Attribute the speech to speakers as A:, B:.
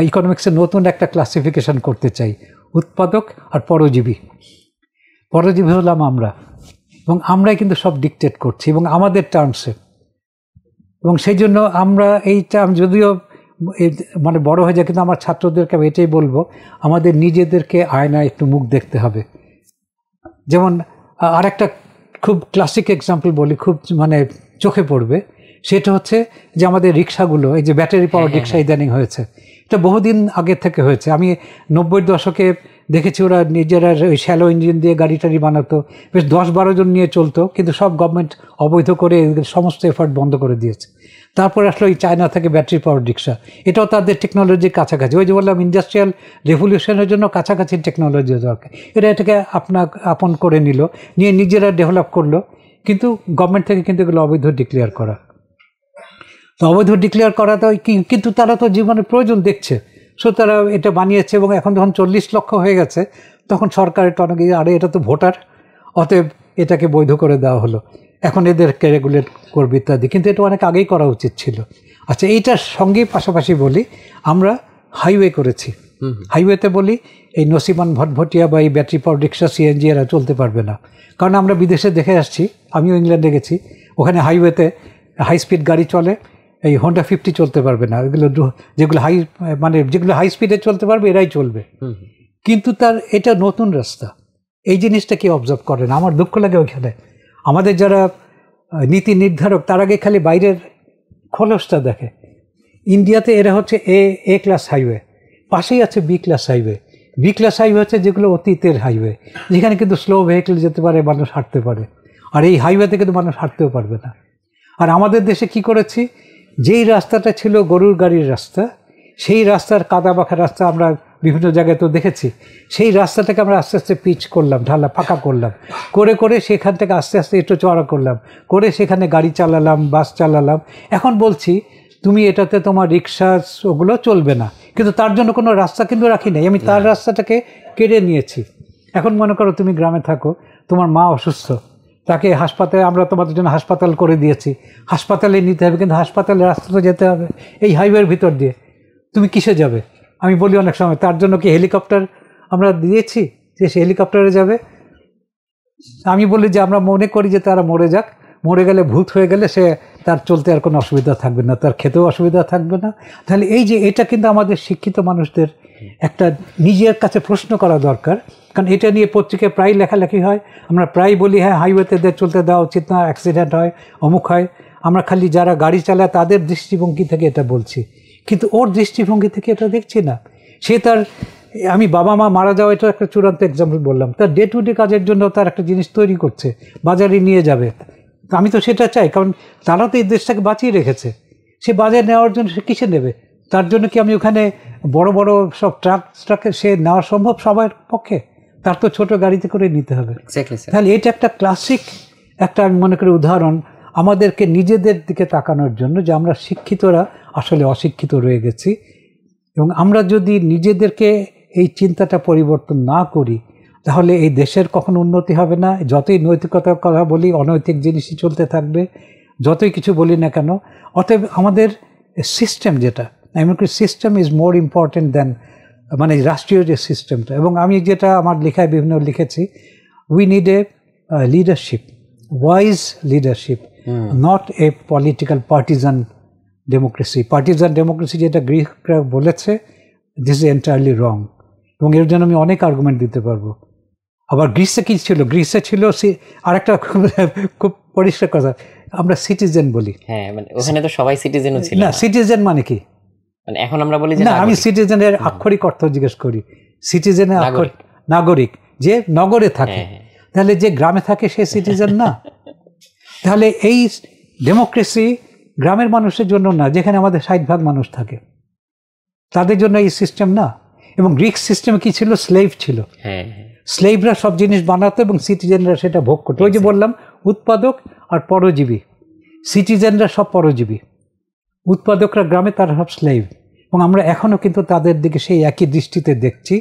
A: ইকোনমিক্সের নতুন একটা ক্লাসিফিকেশন করতে চাই, উৎপাদক আর পরজীবী। পরজীবী হলাম আমরা, এবং আমরাই কিন্তু সব ডিকটেট করছি এবং আমাদের টার্মসে। এবং সেই জন্য আমরা এই টার্ম যদিও মানে বড় হয়ে যায়, কিন্তু আমার ছাত্রদেরকে আমি এটাই বলবো, আমাদের নিজেদেরকে আয়নায় একটু মুখ দেখতে হবে। যেমন আরেকটা খুব ক্লাসিক এক্সাম্পল বলি, খুব মানে চোখে পড়বে, সেটা হচ্ছে যে আমাদের রিক্সাগুলো, এই যে ব্যাটারি পাওয়ার রিক্সা ইদানিং হয়েছে, এটা বহুদিন আগে থেকে হয়েছে। আমি 90-এর দশকে দেখেছি ওরা নিজেরা ওই শ্যালো ইঞ্জিন দিয়ে গাড়ি টাড়ি বানাতো, বেশ 10-12 জন নিয়ে চলতো, কিন্তু সব গভর্নমেন্ট অবৈধ করে সমস্ত এফার্ট বন্ধ করে দিয়েছে। তারপর আসলে ওই চায়না থেকে ব্যাটারি পাওয়ার রিক্সা, এটাও তাদের টেকনোলজির কাছাকাছি। ওই যে বললাম ইন্ডাস্ট্রিয়াল রেভলিউশনের জন্য কাছাকাছি টেকনোলজি দরকার, এটাকে আপন করে নিয়ে নিজেরা ডেভেলপ করলো, কিন্তু গভর্নমেন্ট থেকে কিন্তু এগুলো অবৈধ ডিক্লেয়ার করা। তো অবৈধ ডিক্লেয়ার করাটা কিন্তু তারা তো জীবনের প্রয়োজন দেখছে, সো তারা এটা বানিয়েছে। এবং এখন যখন 40 লক্ষ হয়ে গেছে, তখন সরকার এটা অনেক, আরে এটা তো ভোটার, অতএব এটাকে বৈধ করে দেওয়া হলো, এখন এদেরকে রেগুলেট করবে ইত্যাদি। কিন্তু এটা অনেক আগেই করা উচিত ছিল। আচ্ছা, এইটার সঙ্গে পাশাপাশি বলি, আমরা হাইওয়ে করেছি। হাইওয়েতে বলি এই নসিমান ভটভটিয়া বা এই ব্যাটারি পাওয়ার রিক্সা সিএনজি এরা চলতে পারবে না, কারণ আমরা বিদেশে দেখে আসছি, আমিও ইংল্যান্ডে গেছি, ওখানে হাইওয়েতে হাই স্পিড গাড়ি চলে, এই হোন্ডা 50 চলতে পারবে না, এগুলো যেগুলো যেগুলো হাই স্পিডে চলতে পারবে এরাই চলবে। কিন্তু তার এটা নতুন রাস্তা, এই জিনিসটা কি অবজার্ভ করে না? আমার দুঃখ লাগে ওইখানে আমাদের যারা নীতি নির্ধারক, তার আগে খালি বাইরের খোলসটা দেখে। ইন্ডিয়াতে এরা হচ্ছে এ ক্লাস হাইওয়ে, পাশেই আছে B class highway. B class highway হচ্ছে যেগুলো অতীতের হাইওয়ে, যেখানে কিন্তু স্লো ভেহিকেল যেতে পারে, মানুষ হাঁটতে পারে, আর এই হাইওয়েতে কিন্তু মানুষ হাঁটতেও পারবে না। আর আমাদের দেশে কি করেছি, যেই রাস্তাটা ছিল গরুর গাড়ির রাস্তা, সেই রাস্তার কাদাবাঁকা রাস্তা আমরা বিভিন্ন জায়গায় তো দেখেছি, সেই রাস্তাটাকে আমরা আস্তে আস্তে পিচ করলাম, ঢালা ফাঁকা করলাম, করে সেখান থেকে আস্তে আস্তে একটু চওড়া করলাম, করে সেখানে গাড়ি চালালাম, বাস চালালাম। এখন বলছি তুমি এটাতে তোমার রিক্সা ওগুলো চলবে না, কিন্তু তার জন্য কোনো রাস্তা কিন্তু রাখি নাই, আমি তার রাস্তাটাকে কেড়ে নিয়েছি। এখন মনে করো তুমি গ্রামে থাকো, তোমার মা অসুস্থ, তাকে হাসপাতালে, আমরা তোমাদের জন্য হাসপাতাল করে দিয়েছি, হাসপাতালে নিতে হবে, কিন্তু হাসপাতালের রাস্তা তো যেতে হবে এই হাইওয়ের ভিতর দিয়ে, তুমি কিসে যাবে? আমি বলি অনেক সময়, তার জন্য কি হেলিকপ্টার আমরা দিয়েছি যে সে হেলিকপ্টারে যাবে? আমি বলি যে আমরা মনে করি যে তারা মরে যাক, মরে গেলে ভূত হয়ে গেলে সে তার চলতে আর কোনো অসুবিধা থাকবে না, তার খেতেও অসুবিধা থাকবে না। তাহলে এই যে এটা কিন্তু আমাদের শিক্ষিত মানুষদের একটা নিজের কাছে প্রশ্ন করা দরকার, কারণ এটা নিয়ে পত্রিকায় প্রায় লেখালেখি হয়, আমরা প্রায় বলি হ্যাঁ হাইওয়েতে চলতে দেওয়া উচিত না, অ্যাক্সিডেন্ট হয়, অমুক হয়। আমরা খালি যারা গাড়ি চালায় তাদের দৃষ্টিভঙ্গি থেকে এটা বলছি, কিন্তু ওর দৃষ্টিভঙ্গি থেকে এটা দেখছি না। সে তার, আমি বাবা মা মারা যাওয়া এটা একটা চূড়ান্ত এক্সাম্পল বললাম, তার ডে টু ডে কাজের জন্য তার একটা জিনিস তৈরি করছে, বাজারে নিয়ে যাবে, আমি তো সেটা চাই, কারণ তারা তো এই দেশটাকে বাঁচিয়ে রেখেছে। সে বাজারে নেওয়ার জন্য সে কিসে নেবে? তার জন্য কি আমি ওখানে বড় বড় সব ট্রাকে সে নেওয়া সম্ভব সবার পক্ষে? তার তো ছোট গাড়িতে করে নিতে হবে। তাহলে এটা একটা ক্লাসিক একটা, আমি মনে করি উদাহরণ আমাদেরকে নিজেদের দিকে তাকানোর জন্য, যে আমরা শিক্ষিতরা আসলে অশিক্ষিত রয়ে গেছি। এবং আমরা যদি নিজেদেরকে এই চিন্তাটা পরিবর্তন না করি, তাহলে এই দেশের কখনো উন্নতি হবে না। যতই নৈতিকতার কথা বলি, অনৈতিক জিনিসই চলতে থাকবে, যতই কিছু বলি না কেন। অতএব আমাদের সিস্টেম, যেটা আমি মনে করি system is more important than, মানে রাষ্ট্রীয় যে সিস্টেমটা। এবং আমি যেটা আমার লেখায় বিভিন্ন লিখেছি, we need a leadership, wise leadership, not a political partisan democracy. Partisan democracy যেটা গ্রিকরা বলেছে, দিস ইজ এন্টায়ারলি রং। এবং এর জন্য আমি অনেক আর্গুমেন্ট দিতে পারবো। আবার গ্রিসে কি ছিল, গ্রিসে ছিল আরেকটা খুব পরিষ্কার কথা, আমরা সিটিজেন বলি।
B: হ্যাঁ, মানে ওখানে তো সবাই সিটিজেনও ছিল
A: না। সিটিজেন মানে কি?
B: মানে এখন আমরা বলি যে
A: না, আমি সিটিজেনের আক্ষরিক অর্থ জিজ্ঞেস করি। সিটিজেনের নাগরিক, যে নগরে থাকে। তাহলে যে গ্রামে থাকে সে সিটিজেন না? তাহলে এই ডেমোক্রেসি গ্রামের মানুষের জন্য না, যেখানে আমাদের 60% মানুষ থাকে, তাদের জন্য এই সিস্টেম না। এবং গ্রিক সিস্টেমে কি ছিল? স্লেভ ছিল। স্লেভরা সব জিনিস বানাতো এবং সিটিজেনরা সেটা ভোগ করতো। ওই যে বললাম উৎপাদক আর পরজীবী, সিটিজেনরা সব পরজীবী, উৎপাদকরা গ্রামে, তারা সব স্লেভ। এবং আমরা এখনও কিন্তু তাদের দিকে সেই একই দৃষ্টিতে দেখছি।